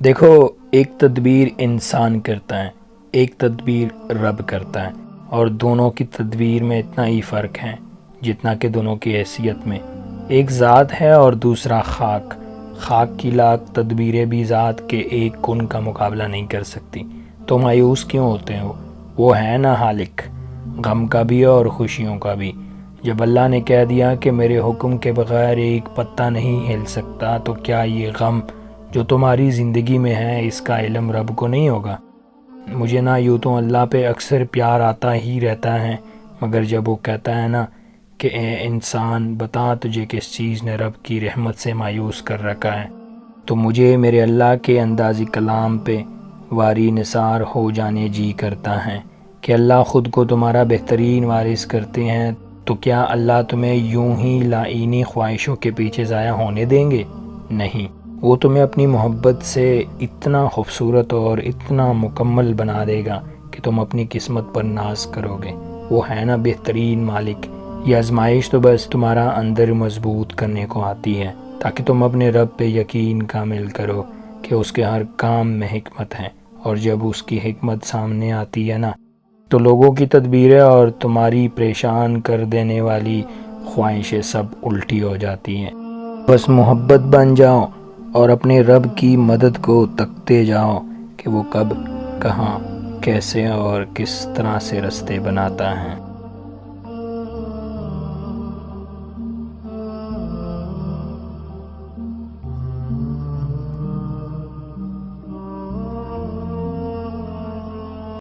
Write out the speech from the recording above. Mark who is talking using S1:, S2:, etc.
S1: دیکھو، ایک تدبیر انسان کرتا ہے، ایک تدبیر رب کرتا ہے، اور دونوں کی تدبیر میں اتنا ہی فرق ہے جتنا کہ دونوں کی حیثیت میں۔ ایک ذات ہے اور دوسرا خاک۔ خاک کی لاکھ تدبیریں بھی ذات کے ایک کن کا مقابلہ نہیں کر سکتی۔ تو مایوس کیوں ہوتے ہیں؟ وہ ہے نا خالق، غم کا بھی اور خوشیوں کا بھی۔ جب اللہ نے کہہ دیا کہ میرے حکم کے بغیر ایک پتا نہیں ہل سکتا، تو کیا یہ غم جو تمہاری زندگی میں ہے، اس کا علم رب کو نہیں ہوگا؟ مجھے نہ یوں تو اللہ پہ اکثر پیار آتا ہی رہتا ہے، مگر جب وہ کہتا ہے نا کہ اے انسان بتا تجھے کس چیز نے رب کی رحمت سے مایوس کر رکھا ہے، تو مجھے میرے اللہ کے اندازی کلام پہ واری نثار ہو جانے جی کرتا ہے کہ اللہ خود کو تمہارا بہترین وارث کرتے ہیں، تو کیا اللہ تمہیں یوں ہی لائینی خواہشوں کے پیچھے ضائع ہونے دیں گے؟ نہیں، وہ تمہیں اپنی محبت سے اتنا خوبصورت اور اتنا مکمل بنا دے گا کہ تم اپنی قسمت پر ناز کرو گے۔ وہ ہے نا بہترین مالک۔ یہ آزمائش تو بس تمہارا اندر مضبوط کرنے کو آتی ہے، تاکہ تم اپنے رب پہ یقین کامل کرو کہ اس کے ہر کام میں حکمت ہے، اور جب اس کی حکمت سامنے آتی ہے نا، تو لوگوں کی تدبیریں اور تمہاری پریشان کر دینے والی خواہشیں سب الٹی ہو جاتی ہیں۔ بس محبت بن جاؤ اور اپنے رب کی مدد کو تکتے جاؤ کہ وہ کب، کہاں، کیسے اور کس طرح سے رستے بناتا ہے۔